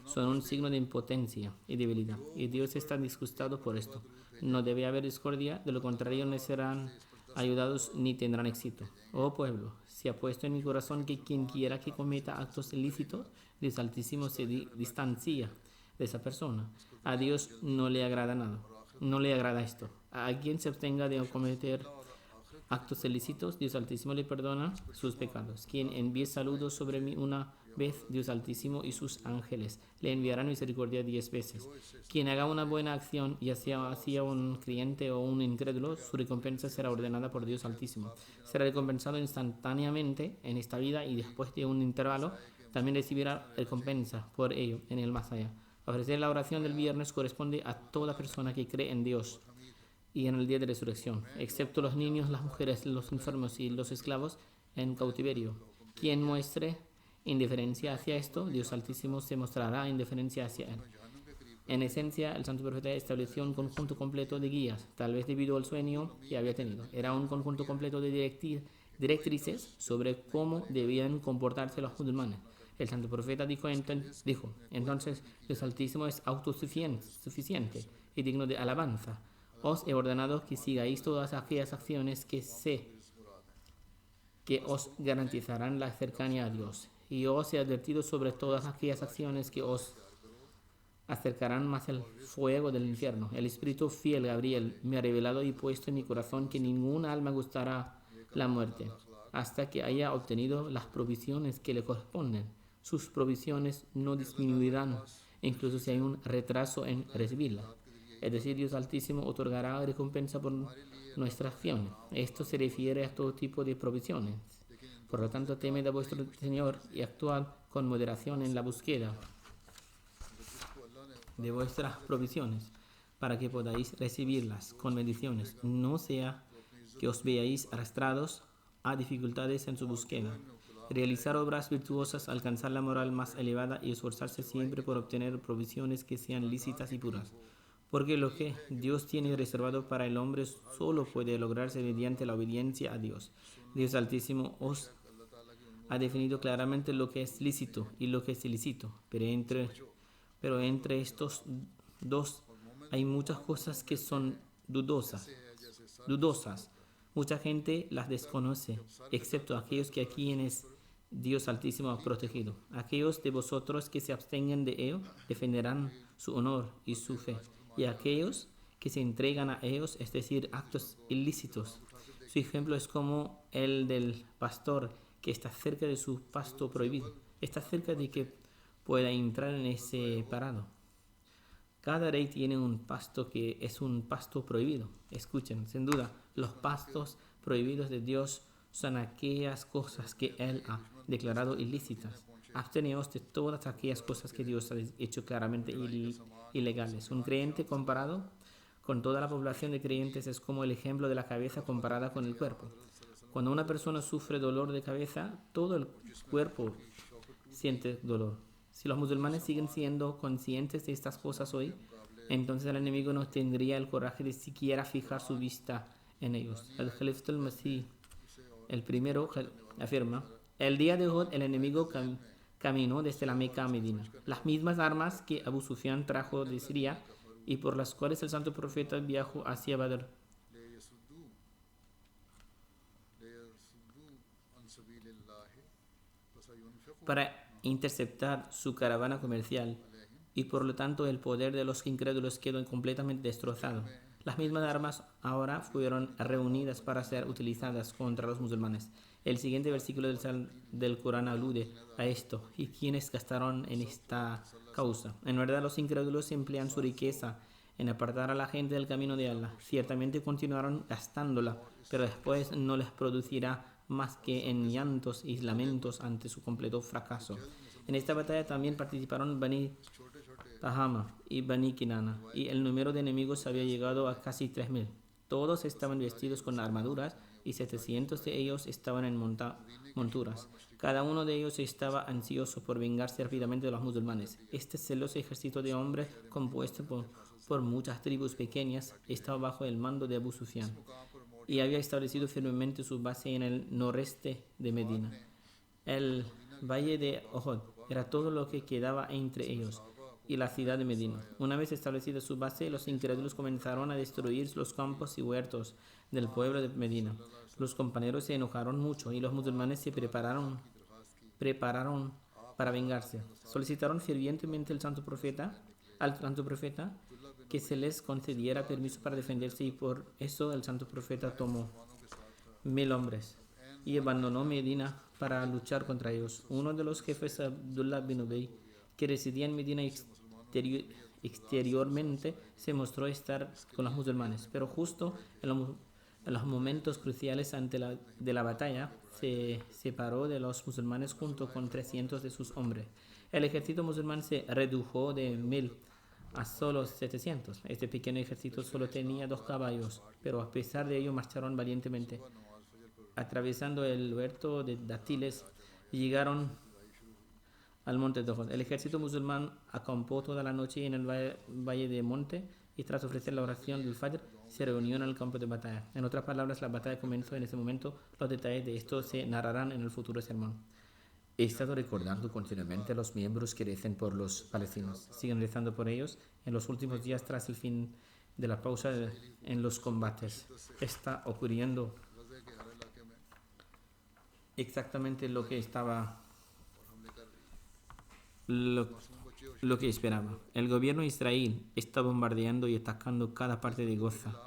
son un signo de impotencia y debilidad, y Dios está disgustado por esto. No debe haber discordia, de lo contrario no serán ayudados ni tendrán éxito. Oh pueblo, se ha puesto en mi corazón que quien quiera que cometa actos ilícitos, Dios Altísimo se distancia de esa persona. A Dios no le agrada nada, no le agrada esto. A quien se abstenga de cometer actos ilícitos, Dios Altísimo le perdona sus pecados. Quien envíe saludos sobre mí una vez, Dios Altísimo y sus ángeles le enviarán misericordia 10 veces. Quien haga una buena acción, ya sea hacia un creyente o un incrédulo, su recompensa será ordenada por Dios Altísimo. Será recompensado instantáneamente en esta vida y después de un intervalo también recibirá recompensa por ello en el más allá. Ofrecer la oración del viernes corresponde a toda persona que cree en Dios y en el día de resurrección, excepto los niños, las mujeres, los enfermos y los esclavos en cautiverio. Quien muestre indiferencia hacia esto, Dios Altísimo se mostrará indiferencia hacia él. En esencia, el santo profeta estableció un conjunto completo de guías, tal vez debido al sueño que había tenido. Era un conjunto completo de directrices sobre cómo debían comportarse los musulmanes. El santo profeta dijo entonces, Dios Altísimo es autosuficiente y digno de alabanza. Os he ordenado que sigáis todas aquellas acciones que os garantizarán la cercanía a Dios. Y os he advertido sobre todas aquellas acciones que os acercarán más al fuego del infierno. El Espíritu fiel Gabriel me ha revelado y puesto en mi corazón que ningún alma gustará la muerte hasta que haya obtenido las provisiones que le corresponden. Sus provisiones no disminuirán, incluso si hay un retraso en recibirlas. Es decir, Dios Altísimo otorgará recompensa por nuestras acciones. Esto se refiere a todo tipo de provisiones. Por lo tanto, temed a vuestro Señor y actuad con moderación en la búsqueda de vuestras provisiones, para que podáis recibirlas con bendiciones. No sea que os veáis arrastrados a dificultades en su búsqueda. Realizar obras virtuosas, alcanzar la moral más elevada y esforzarse siempre por obtener provisiones que sean lícitas y puras. Porque lo que Dios tiene reservado para el hombre solo puede lograrse mediante la obediencia a Dios. Dios Altísimo os ha definido claramente lo que es lícito y lo que es ilícito, pero entre estos dos hay muchas cosas que son dudosas. Mucha gente las desconoce, excepto aquellos que a quienes Dios Altísimo ha protegido. Aquellos de vosotros que se abstengan de ello defenderán su honor y su fe, y aquellos que se entregan a ellos, es decir, actos ilícitos. Su ejemplo es como el del pastor que está cerca de su pasto prohibido. Está cerca de que pueda entrar en ese parado. Cada rey tiene un pasto que es un pasto prohibido. Escuchen, sin duda, los pastos prohibidos de Dios son aquellas cosas que Él ha declarado ilícitas. Absteneos de todas aquellas cosas que Dios ha hecho claramente ilegales. Un creyente comparado con toda la población de creyentes es como el ejemplo de la cabeza comparada con el cuerpo. Cuando una persona sufre dolor de cabeza, todo el cuerpo siente dolor. Si los musulmanes siguen siendo conscientes de estas cosas hoy, entonces el enemigo no tendría el coraje de siquiera fijar su vista en ellos. El Khalifat al-Masih, el primero, afirma: el día de Uhud el enemigo caminó desde la Meca a Medina. Las mismas armas que Abu Sufyan trajo de Siria y por las cuales el santo profeta viajó hacia Badr. Para interceptar su caravana comercial, y por lo tanto el poder de los incrédulos quedó completamente destrozado. Las mismas armas ahora fueron reunidas para ser utilizadas contra los musulmanes. El siguiente versículo del Corán alude a esto: y quienes gastaron en esta causa. En verdad, los incrédulos emplean su riqueza en apartar a la gente del camino de Allah. Ciertamente continuaron gastándola, pero después no les producirá más que en llantos y lamentos ante su completo fracaso. En esta batalla también participaron Bani Tahama y Bani Kinana, y el número de enemigos había llegado a casi 3,000. Todos estaban vestidos con armaduras y 700 de ellos estaban en monturas. Cada uno de ellos estaba ansioso por vengarse rápidamente de los musulmanes. Este celoso ejército de hombres, compuesto por muchas tribus pequeñas, estaba bajo el mando de Abu Sufyan y había establecido firmemente su base en el noreste de Medina. El valle de Uhud era todo lo que quedaba entre ellos y la ciudad de Medina. Una vez establecida su base, los incrédulos comenzaron a destruir los campos y huertos del pueblo de Medina. Los compañeros se enojaron mucho y los musulmanes se prepararon para vengarse. Solicitaron fervientemente al santo profeta que se les concediera permiso para defenderse, y por eso el santo profeta tomó 1000 hombres y abandonó Medina para luchar contra ellos. Uno de los jefes, Abdullah bin Ubay, que residía en Medina exteriormente, se mostró estar con los musulmanes, pero justo en los momentos cruciales de la batalla se separó de los musulmanes junto con 300 de sus hombres. El ejército musulmán se redujo de 1000 a solo 700. Este pequeño ejército solo tenía 2 caballos, pero a pesar de ello marcharon valientemente. Atravesando el huerto de dátiles, llegaron al monte de Uhud. El ejército musulmán acampó toda la noche en el valle de monte y tras ofrecer la oración del Fajr, se reunió en el campo de batalla. En otras palabras, la batalla comenzó en ese momento. Los detalles de esto se narrarán en el futuro sermón. He estado recordando continuamente a los miembros que rezan por los palestinos. Siguen rezando por ellos. En los últimos días, tras el fin de la pausa en los combates, está ocurriendo exactamente lo que esperaba. El gobierno de Israel está bombardeando y atacando cada parte de Gaza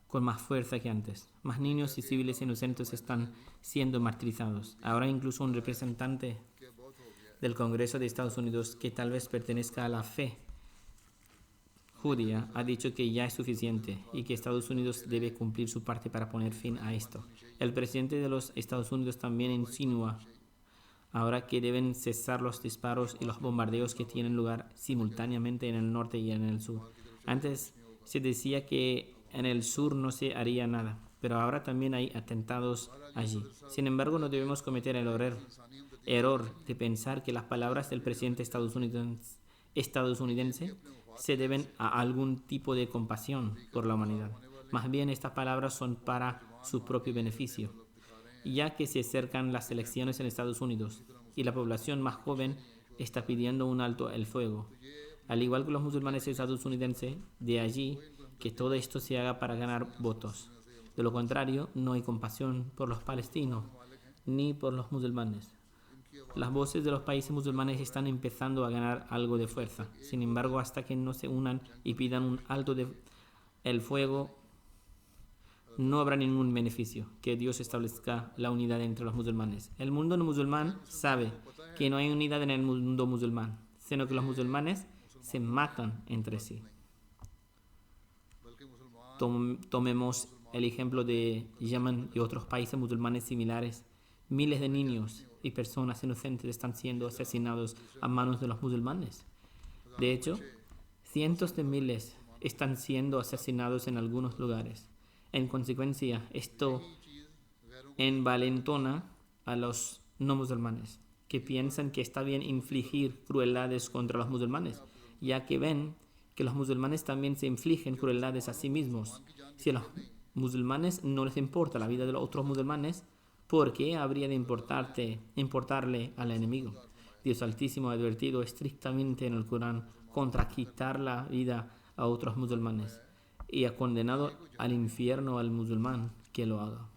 con más fuerza que antes. Más niños y civiles inocentes están siendo martirizados. Ahora incluso un representante del Congreso de Estados Unidos, que tal vez pertenezca a la fe judía, ha dicho que ya es suficiente y que Estados Unidos debe cumplir su parte para poner fin a esto. El presidente de los Estados Unidos también insinúa ahora que deben cesar los disparos y los bombardeos que tienen lugar simultáneamente en el norte y en el sur. Antes se decía que en el sur no se haría nada, pero ahora también hay atentados allí. Sin embargo, no debemos cometer el error de pensar que las palabras del presidente estadounidense se deben a algún tipo de compasión por la humanidad. Más bien, estas palabras son para su propio beneficio, ya que se acercan las elecciones en Estados Unidos y la población más joven está pidiendo un alto el fuego. Al igual que los musulmanes estadounidenses, de allí que todo esto se haga para ganar votos. De lo contrario, no hay compasión por los palestinos ni por los musulmanes. Las voces de los países musulmanes están empezando a ganar algo de fuerza. Sin embargo, hasta que no se unan y pidan un alto el fuego, no habrá ningún beneficio que Dios establezca la unidad entre los musulmanes. El mundo no musulmán sabe que no hay unidad en el mundo musulmán, sino que los musulmanes se matan entre sí. Tomemos el ejemplo de Yemen y otros países musulmanes similares. Miles de niños y personas inocentes están siendo asesinados a manos de los musulmanes. De hecho, cientos de miles están siendo asesinados en algunos lugares. En consecuencia, esto envalentona a los no musulmanes, que piensan que está bien infligir crueldades contra los musulmanes, ya que ven que los musulmanes también se infligen crueldades a sí mismos. Si a los musulmanes no les importa la vida de los otros musulmanes, ¿por qué habría de importarle al enemigo? Dios Altísimo ha advertido estrictamente en el Corán contra quitar la vida a otros musulmanes y ha condenado al infierno al musulmán que lo haga.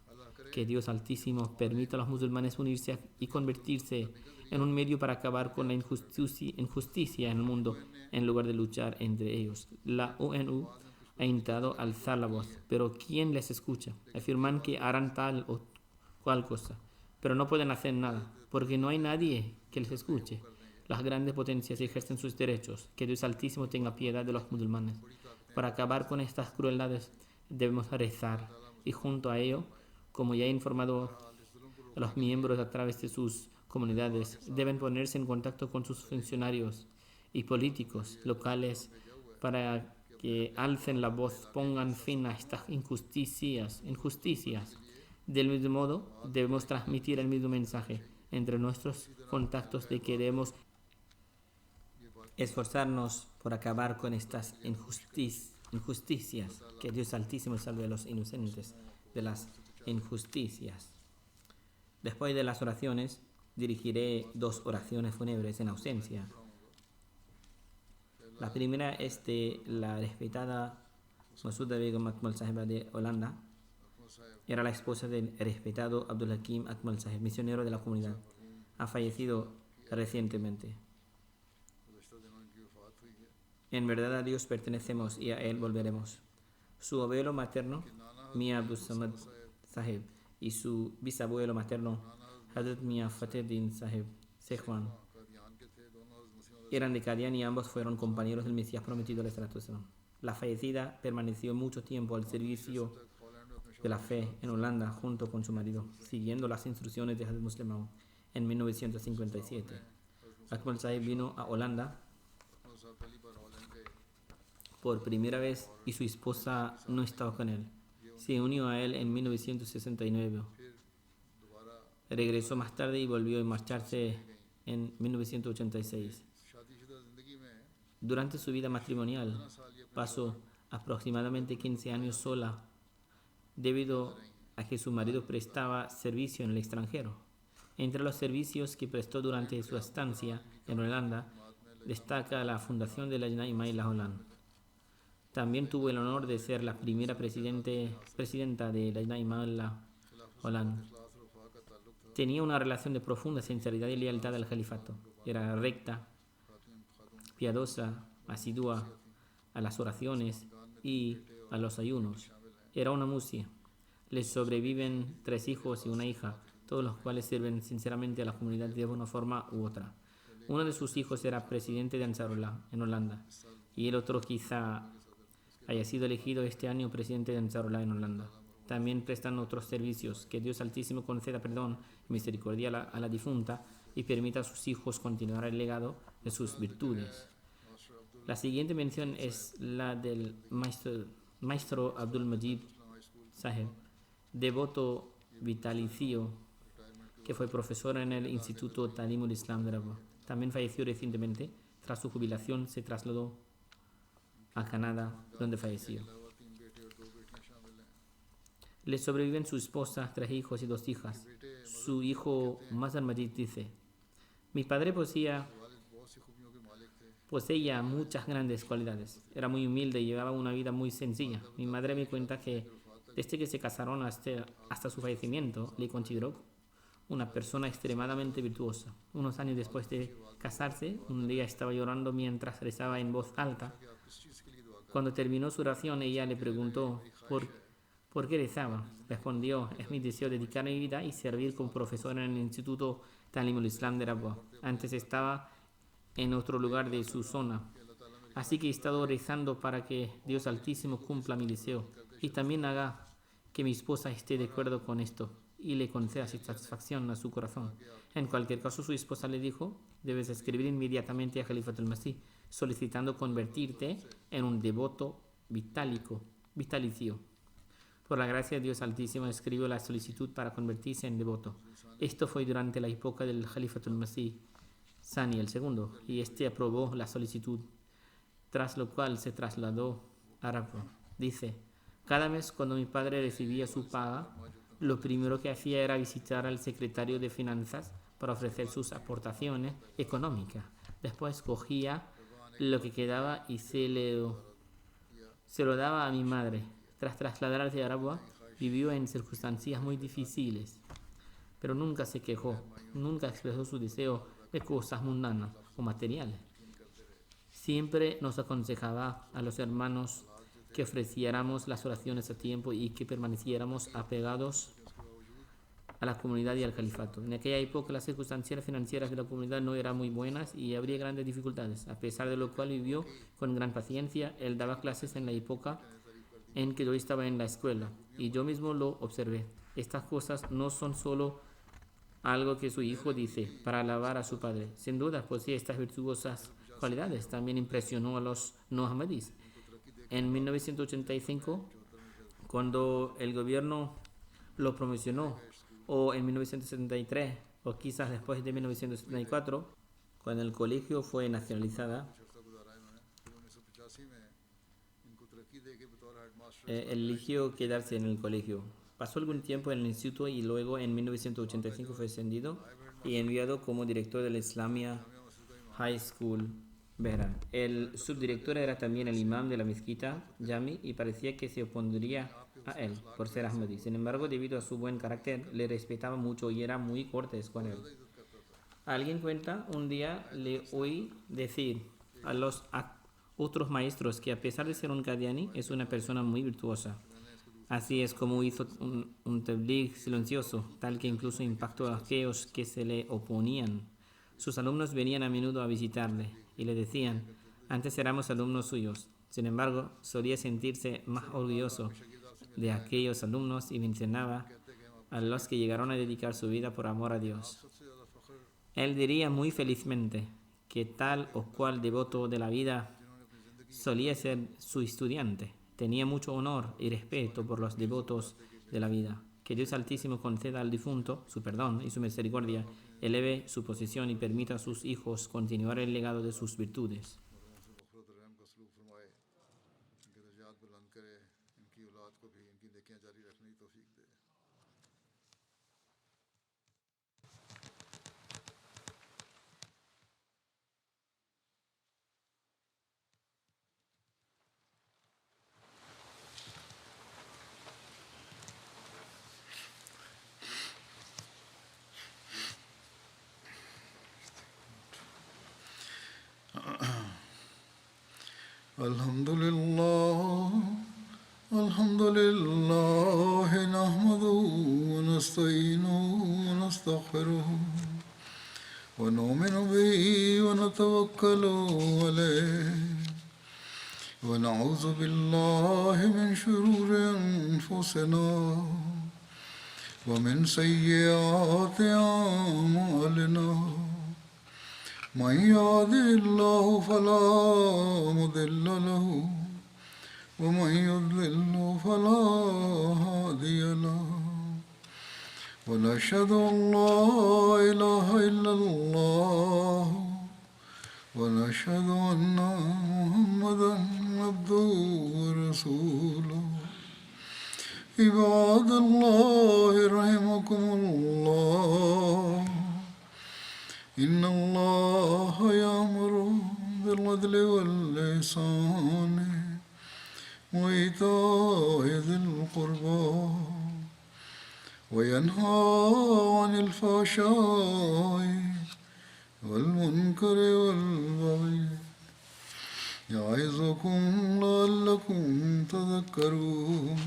Que Dios Altísimo permita a los musulmanes unirse y convertirse en un medio para acabar con la injusticia en el mundo, en lugar de luchar entre ellos. La ONU ha intentado alzar la voz, pero ¿quién les escucha? Afirman que harán tal o cual cosa, pero no pueden hacer nada, porque no hay nadie que les escuche. Las grandes potencias ejercen sus derechos. Que Dios Altísimo tenga piedad de los musulmanes. Para acabar con estas crueldades debemos rezar, y junto a ello, como ya he informado a los miembros a través de sus comunidades, deben ponerse en contacto con sus funcionarios y políticos locales para que alcen la voz, pongan fin a estas injusticias. Del mismo modo, debemos transmitir el mismo mensaje entre nuestros contactos de que debemos esforzarnos por acabar con estas injusticias. Que Dios Altísimo salve a los inocentes de las injusticias. Después de las oraciones, dirigiré 2 oraciones fúnebres en ausencia. La primera es de la respetada Masuda Begum Akmal Saheba de Holanda. Era la esposa del respetado Abdul Hakim Akmal Saheb, misionero de la comunidad. Ha fallecido recientemente. En verdad a Dios pertenecemos y a Él volveremos. Su abuelo materno, Mia Abdul Samad Saheb, y su bisabuelo materno, Hazrat Mia Fateh Saheb Sehwan, eran de Qadian y ambos fueron compañeros del Mesías prometido. La fallecida permaneció mucho tiempo al servicio de la fe en Holanda junto con su marido, siguiendo las instrucciones de Hazrat Muslim Maud. En 1957, Akmal Saheb vino a Holanda por primera vez y su esposa no estaba con él. Se unió a él en 1969. Regresó más tarde y volvió a marcharse en 1986. Durante su vida matrimonial, pasó aproximadamente 15 años sola debido a que su marido prestaba servicio en el extranjero. Entre los servicios que prestó durante su estancia en Holanda, destaca la fundación de la Lajna Imaillah Holland. También tuvo el honor de ser la primera presidenta de la Lajna Imaillah Holland. Tenía una relación de profunda sinceridad y lealtad al califato. Era recta, piadosa, asidua a las oraciones y a los ayunos. Era una musia. Le sobreviven 3 hijos y una hija, todos los cuales sirven sinceramente a la comunidad de una forma u otra. Uno de sus hijos era presidente de Ansarullah en Holanda y el otro quizá haya sido elegido este año presidente de Ansarullah en Holanda. También prestan otros servicios. Que Dios Altísimo conceda perdón y misericordia a la difunta y permita a sus hijos continuar el legado de sus virtudes. La siguiente mención es la del maestro Abdul Majid Saheb, devoto vitalicio, que fue profesor en el Instituto Talimul Islam de Rabwa. También falleció recientemente. Tras su jubilación se trasladó a Canadá, donde falleció. Le sobreviven su esposa, 3 hijos y 2 hijas. Su hijo Mazhar Majid dice: mi padre poseía muchas grandes cualidades. Era muy humilde y llevaba una vida muy sencilla. Mi madre me cuenta que desde que se casaron hasta su fallecimiento, le consideró una persona extremadamente virtuosa. Unos años después de casarse, un día estaba llorando mientras rezaba en voz alta. Cuando terminó su oración, ella le preguntó por qué rezaba. Respondió: es mi deseo dedicar mi vida y servir como profesor en el Instituto Talimul Islam de Rabwa. Antes estaba en otro lugar de su zona. Así que he estado rezando para que Dios Altísimo cumpla mi deseo y también haga que mi esposa esté de acuerdo con esto y le conceda satisfacción a su corazón. En cualquier caso, su esposa le dijo: debes escribir inmediatamente a Khalifatul Masih solicitando convertirte en un devoto vitalicio. Por la gracia de Dios Altísimo, escribió la solicitud para convertirse en devoto. Esto fue durante la época del Khalifatul Masih Sani el segundo, y este aprobó la solicitud, tras lo cual se trasladó a Rabwa. Dice: cada mes cuando mi padre recibía su paga, lo primero que hacía era visitar al secretario de finanzas para ofrecer sus aportaciones económicas. Después cogía lo que quedaba y se lo daba a mi madre. Tras trasladarse a Rabwa, vivió en circunstancias muy difíciles, pero nunca se quejó, nunca expresó su deseo de cosas mundanas o materiales. Siempre nos aconsejaba a los hermanos que ofreciéramos las oraciones a tiempo y que permaneciéramos apegados a la comunidad y al califato. En aquella época las circunstancias financieras de la comunidad no eran muy buenas y habría grandes dificultades, a pesar de lo cual vivió con gran paciencia. Él daba clases en la época en que yo estaba en la escuela y yo mismo lo observé. Estas cosas no son solo algo que su hijo dice para alabar a su padre. Sin duda posee estas virtuosas cualidades. También impresionó a los no ahmadis En 1985, cuando el gobierno lo promocionó, o en 1973, o quizás después de 1974, cuando el colegio fue nacionalizada, eligió quedarse en el colegio. Pasó algún tiempo en el instituto y luego en 1985 fue ascendido y enviado como director de la Islamia High School, Behran. El subdirector era también el imam de la mezquita Jami y parecía que se opondría a él por ser Ahmadi. Sin embargo, debido a su buen carácter, le respetaba mucho y era muy cortés con él. Alguien cuenta, un día le oí decir a los otros maestros que a pesar de ser un Qadiani, es una persona muy virtuosa. Así es como hizo un tabligh silencioso, tal que incluso impactó a aquellos que se le oponían. Sus alumnos venían a menudo a visitarle y le decían, antes éramos alumnos suyos. Sin embargo, solía sentirse más orgulloso de aquellos alumnos y mencionaba a los que llegaron a dedicar su vida por amor a Dios. Él diría muy felizmente que tal o cual devoto de la vida solía ser su estudiante. Tenía mucho honor y respeto por los devotos de la vida. Que Dios Altísimo conceda al difunto su perdón y su misericordia, eleve su posición y permita a sus hijos continuar el legado de sus virtudes. الحمد لله نحمده ونستعينه ونستغفره ونؤمن به ونتوكل عليه ونعوذ بالله من شرور أنفسنا ومن سيئات أعمالنا من يهده الله فلا مضل له ومن يضلل فلا هادي له ونشهد أن لا إله إلا الله ونشهد أن محمدا عبده ورسوله عباد الله رحمكم الله إن الله يأمر بالعدل والإحسان وإيتاء ذي القربى وينهى عن الفحشاء والمنكر والبغي يعظكم لعلكم تذكرون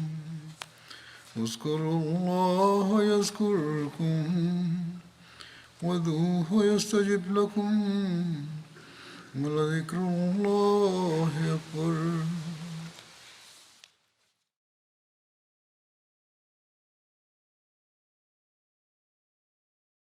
اذكروا الله يذكركم وادعوه يستجب لكم ولذكر الله أكبر